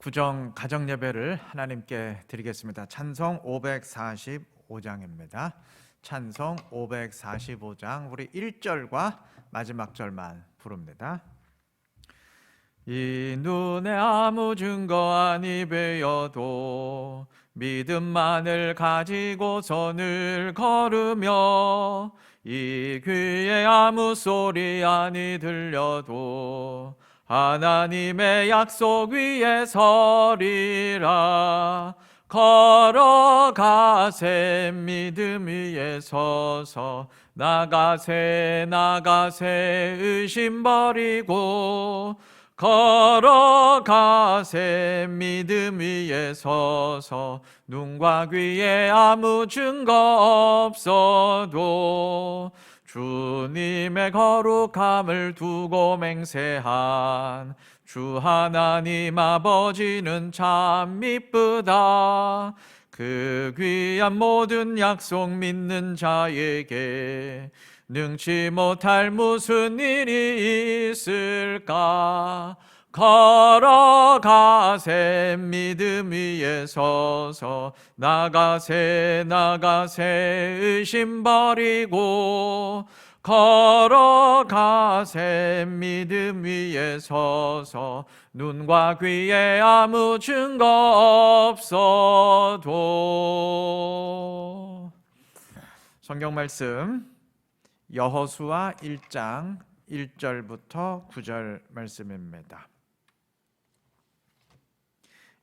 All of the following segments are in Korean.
구정 가정 예배를 하나님께 드리겠습니다. 찬송 545장입니다. 찬송 545장 우리 1절과 마지막 절만 부릅니다. 이 눈에 아무 증거 아니 배여도 믿음만을 가지고 선을 걸으며 이 귀에 아무 소리 아니 들려도 하나님의 약속 위에 서리라. 걸어가세 믿음 위에 서서 나가세 의심 버리고 걸어가세 믿음 위에 서서 눈과 귀에 아무 증거 없어도 주님의 거룩함을 두고 맹세한 주 하나님 아버지는 참 미쁘다. 그 귀한 모든 약속 믿는 자에게 능치 못할 무슨 일이 있을까. 걸어가세 믿음 위에 서서 나가세 의심 버리고 걸어가세 믿음 위에 서서 눈과 귀에 아무 증거 없어도. 성경 말씀 여호수아 1장 1절부터 9절 말씀입니다.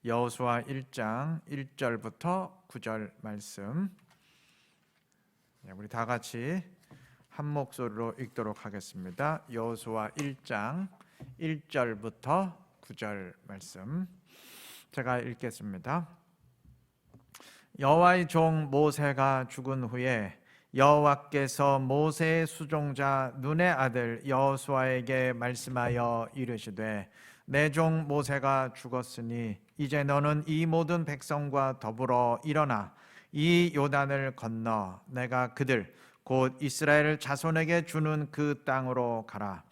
여호수아 1장 1절부터 9절 말씀, 우리 다 같이 한 목소리로 읽도록 하겠습니다. 여호수아 1장 1절부터 9절 말씀 제가 읽겠습니다. 여호와의 종 모세가 죽은 후에 여호와께서 모세의 수종자 눈의 아들 여호수아에게 말씀하여 이르시되 내 종 모세가 죽었으니 이제 너는 이 모든 백성과 더불어 일어나 이 요단을 건너 내가 그들 곧 이스라엘 자손에게 주는 그 땅으로 가라.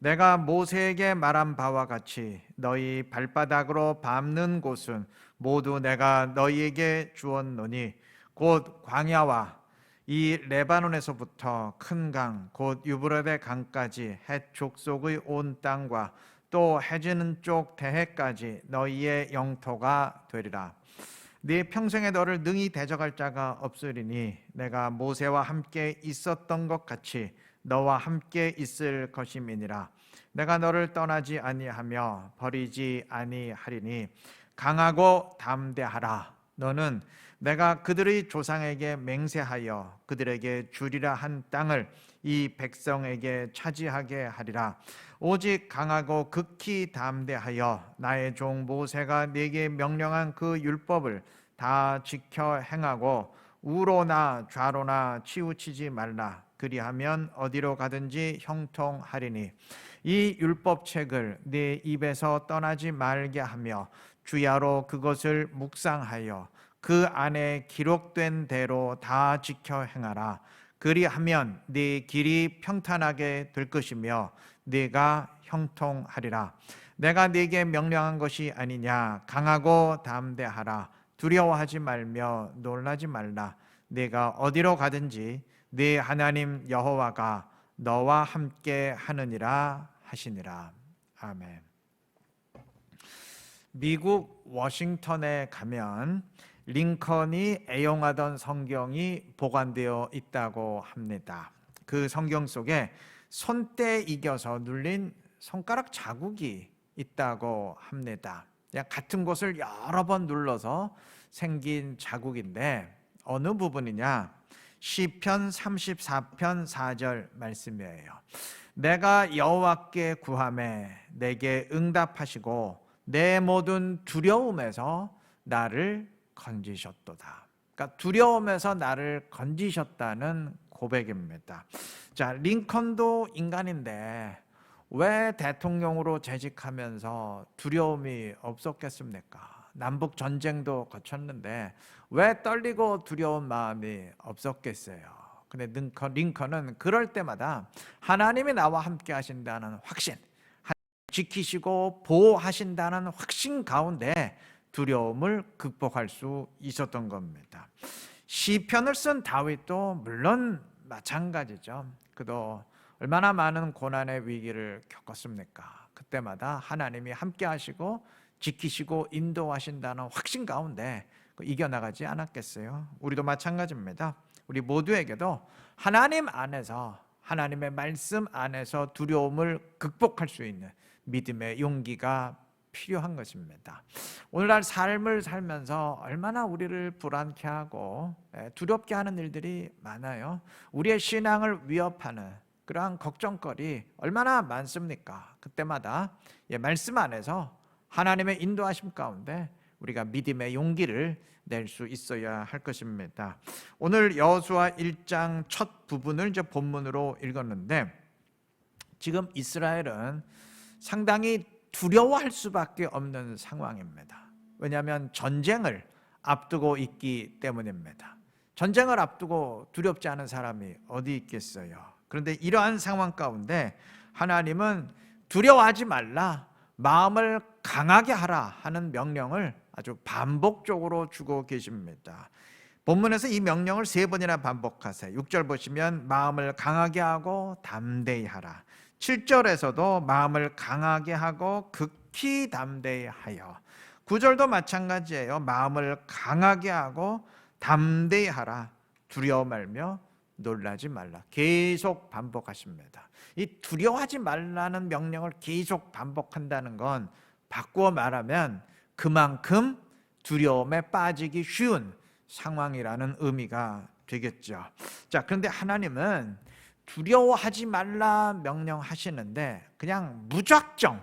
내가 모세에게 말한 바와 같이 너희 발바닥으로 밟는 곳은 모두 내가 너희에게 주었노니 곧 광야와 이 레바논에서부터 큰 강 곧 유브라데 강까지 헷 족속의 온 땅과 또 해지는 쪽 대해까지 너희의 영토가 되리라. 네 평생에 너를 능히 대적할 자가 없으리니 내가 모세와 함께 있었던 것 같이 너와 함께 있을 것임이니라. 내가 너를 떠나지 아니하며 버리지 아니하리니 강하고 담대하라. 너는 내가 그들의 조상에게 맹세하여 그들에게 주리라 한 땅을 이 백성에게 차지하게 하리라. 오직 강하고 극히 담대하여 나의 종 모세가 네게 명령한 그 율법을 다 지켜 행하고 우로나 좌로나 치우치지 말라. 그리하면 어디로 가든지 형통하리니 이 율법책을 네 입에서 떠나지 말게 하며 주야로 그것을 묵상하여 그 안에 기록된 대로 다 지켜 행하라. 그리하면 네 길이 평탄하게 될 것이며 네가 형통하리라. 내가 네게 명령한 것이 아니냐. 강하고 담대하라. 두려워하지 말며 놀라지 말라. 네가 어디로 가든지 네 하나님 여호와가 너와 함께 하느니라 하시니라. 아멘. 미국 워싱턴에 가면 링컨이 애용하던 성경이 보관되어 있다고 합니다. 그 성경 속에 손때 이겨서 눌린 손가락 자국이 있다고 합니다. 같은 곳을 여러 번 눌러서 생긴 자국인데 어느 부분이냐? 시편 34편 4절 말씀이에요. 내가 여호와께 구하매 내게 응답하시고 내 모든 두려움에서 나를 건지셨도다. 그러니까 두려움에서 나를 건지셨다는 고백입니다. 자, 링컨도 인간인데 왜 대통령으로 재직하면서 두려움이 없었겠습니까? 남북 전쟁도 거쳤는데 왜 떨리고 두려운 마음이 없었겠어요? 근데 링컨은 그럴 때마다 하나님이 나와 함께 하신다는 확신, 지키시고 보호하신다는 확신 가운데 두려움을 극복할 수 있었던 겁니다. 시편을 쓴 다윗도 물론 마찬가지죠. 그도 얼마나 많은 고난의 위기를 겪었습니까? 그때마다 하나님이 함께 하시고 지키시고 인도하신다는 확신 가운데 이겨나가지 않았겠어요? 우리도 마찬가지입니다. 우리 모두에게도 하나님 안에서, 하나님의 말씀 안에서 두려움을 극복할 수 있는 믿음의 용기가 필요한 것입니다. 오늘날 삶을 살면서 얼마나 우리를 불안케 하고 두렵게 하는 일들이 많아요. 우리의 신앙을 위협하는 그러한 걱정거리 얼마나 많습니까? 그때마다 말씀 안에서 하나님의 인도하심 가운데 우리가 믿음의 용기를 낼 수 있어야 할 것입니다. 오늘 여호수아 1장 첫 부분을 이제 본문으로 읽었는데, 지금 이스라엘은 상당히 두려워할 수밖에 없는 상황입니다. 왜냐하면 전쟁을 앞두고 있기 때문입니다. 전쟁을 앞두고 두렵지 않은 사람이 어디 있겠어요? 그런데 이러한 상황 가운데 하나님은 두려워하지 말라, 마음을 강하게 하라 하는 명령을 아주 반복적으로 주고 계십니다. 본문에서 이 명령을 3번이나 반복하세요. 6절 보시면 마음을 강하게 하고 담대히 하라. 7절에서도 마음을 강하게 하고 극히 담대히 하여. 9절도 마찬가지예요. 마음을 강하게 하고 담대히 하라. 두려워 말며 놀라지 말라. 계속 반복하십니다. 이 두려워하지 말라는 명령을 계속 반복한다는 건 바꾸어 말하면 그만큼 두려움에 빠지기 쉬운 상황이라는 의미가 되겠죠. 자, 그런데 하나님은 두려워하지 말라 명령하시는데 그냥 무작정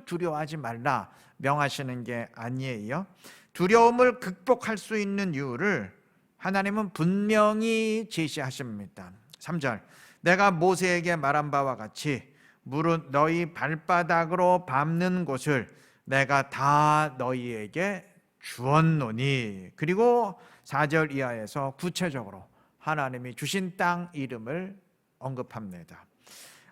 두려워하지 말라 명하시는 게 아니에요. 두려움을 극복할 수 있는 이유를 하나님은 분명히 제시하십니다. 3절, 내가 모세에게 말한 바와 같이 무릇 너희 발바닥으로 밟는 곳을 내가 다 너희에게 주었노니. 그리고 4절 이하에서 구체적으로 하나님이 주신 땅 이름을 언급합니다.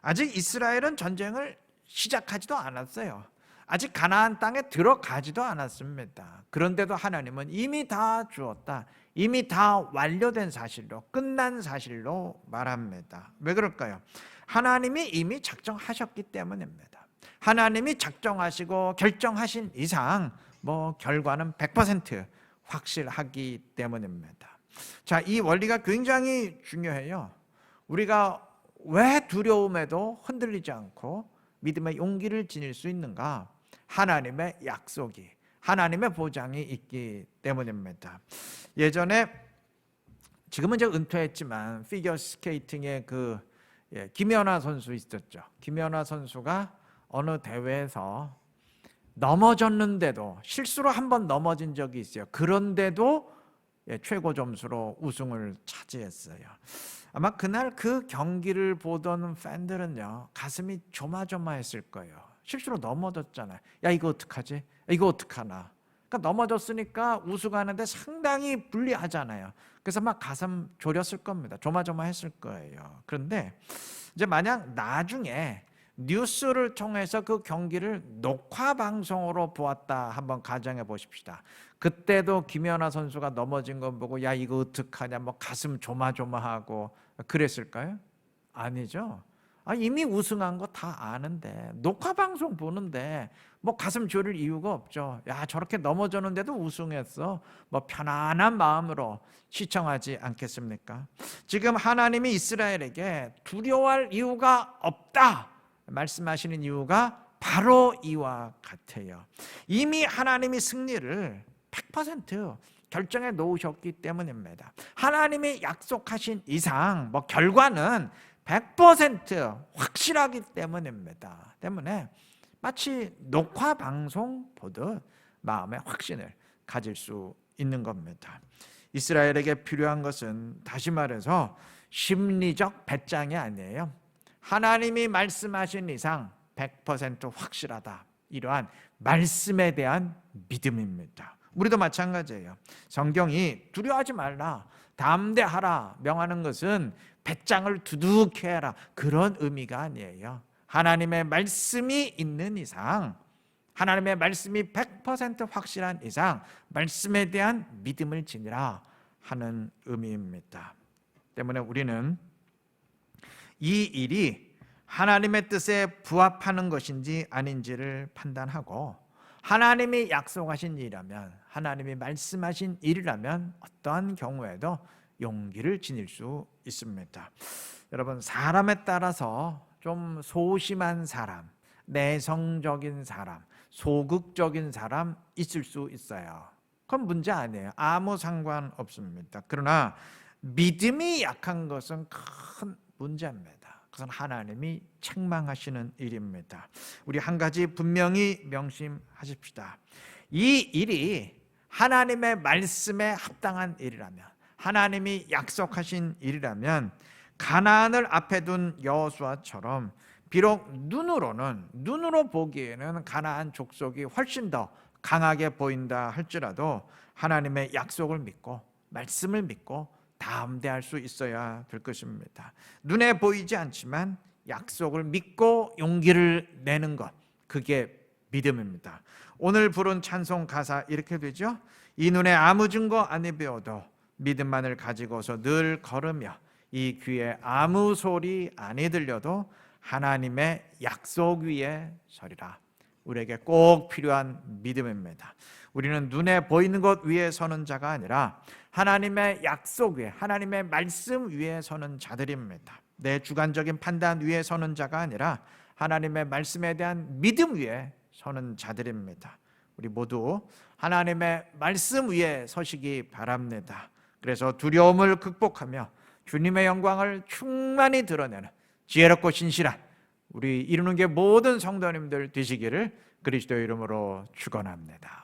아직 이스라엘은 전쟁을 시작하지도 않았어요. 아직 가나안 땅에 들어가지도 않았습니다. 그런데도 하나님은 이미 다 주었다, 이미 다 완료된 사실로, 끝난 사실로 말합니다. 왜 그럴까요? 하나님이 이미 작정하셨기 때문입니다. 하나님이 작정하시고 결정하신 이상 결과는 100% 확실하기 때문입니다. 자, 이 원리가 굉장히 중요해요. 우리가 왜 두려움에도 흔들리지 않고 믿음의 용기를 지닐 수 있는가? 하나님의 약속이, 하나님의 보장이 있기 때문입니다. 예전에, 지금은 이제 은퇴했지만 피겨 스케이팅의 김연아 선수 있었죠. 김연아 선수가 어느 대회에서 넘어졌는데도, 실수로 한번 넘어진 적이 있어요. 그런데도 최고 점수로 우승을 차지했어요. 아마 그날 그 경기를 보던 팬들은요, 가슴이 조마조마했을 거예요. 실수로 넘어졌잖아요. 야, 이거 어떡하지? 이거 어떡하나? 그러니까 넘어졌으니까 우승하는데 상당히 불리하잖아요. 그래서 막 가슴 졸였을 겁니다. 조마조마했을 거예요. 그런데 이제 만약 나중에 뉴스를 통해서 그 경기를 녹화 방송으로 보았다 한번 가정해 보십시다. 그때도 김연아 선수가 넘어진 거 보고 야, 이거 어떡하냐, 가슴 조마조마하고 그랬을까요? 아니죠. 이미 우승한 거 다 아는데, 녹화 방송 보는데 가슴 졸일 이유가 없죠. 야, 저렇게 넘어졌는데도 우승했어. 편안한 마음으로 시청하지 않겠습니까? 지금 하나님이 이스라엘에게 두려워할 이유가 없다 말씀하시는 이유가 바로 이와 같아요. 이미 하나님이 승리를 100% 결정해 놓으셨기 때문입니다. 하나님이 약속하신 이상 결과는 100% 확실하기 때문입니다. 때문에 마치 녹화 방송 보듯 마음의 확신을 가질 수 있는 겁니다. 이스라엘에게 필요한 것은, 다시 말해서 심리적 배짱이 아니에요. 하나님이 말씀하신 이상 100% 확실하다, 이러한 말씀에 대한 믿음입니다. 우리도 마찬가지예요. 성경이 두려워하지 말라, 담대하라 명하는 것은 배짱을 두둑히 해라, 그런 의미가 아니에요. 하나님의 말씀이 있는 이상, 하나님의 말씀이 100% 확실한 이상 말씀에 대한 믿음을 지니라 하는 의미입니다. 때문에 우리는 이 일이 하나님의 뜻에 부합하는 것인지 아닌지를 판단하고, 하나님이 약속하신 일이라면, 하나님이 말씀하신 일이라면 어떠한 경우에도 용기를 지닐 수 있습니다. 여러분, 사람에 따라서 좀 소심한 사람, 내성적인 사람, 소극적인 사람 있을 수 있어요. 그건 문제 아니에요. 아무 상관없습니다. 그러나 믿음이 약한 것은 큰 문제입니다. 그것은 하나님이 책망하시는 일입니다. 우리 한 가지 분명히 명심하십시다. 이 일이 하나님의 말씀에 합당한 일이라면, 하나님이 약속하신 일이라면, 가나안을 앞에 둔 여호수아처럼 비록 눈으로 보기에는 가나안 족속이 훨씬 더 강하게 보인다 할지라도 하나님의 약속을 믿고 말씀을 믿고 담대할 수 있어야 될 것입니다. 눈에 보이지 않지만 약속을 믿고 용기를 내는 것, 그게 믿음입니다. 오늘 부른 찬송 가사 이렇게 되죠. 이 눈에 아무 증거 아니 배워도 믿음만을 가지고서 늘 걸으며, 이 귀에 아무 소리 아니 들려도 하나님의 약속 위에 서리라. 우리에게 꼭 필요한 믿음입니다. 우리는 눈에 보이는 것 위에 서는 자가 아니라 하나님의 약속 위에, 하나님의 말씀 위에 서는 자들입니다. 내 주관적인 판단 위에 서는 자가 아니라 하나님의 말씀에 대한 믿음 위에 서는 자들입니다. 우리 모두 하나님의 말씀 위에 서시기 바랍니다. 그래서 두려움을 극복하며 주님의 영광을 충만히 드러내는 지혜롭고 신실한 우리 이루는 게 모든 성도님들 되시기를 그리스도의 이름으로 축원합니다.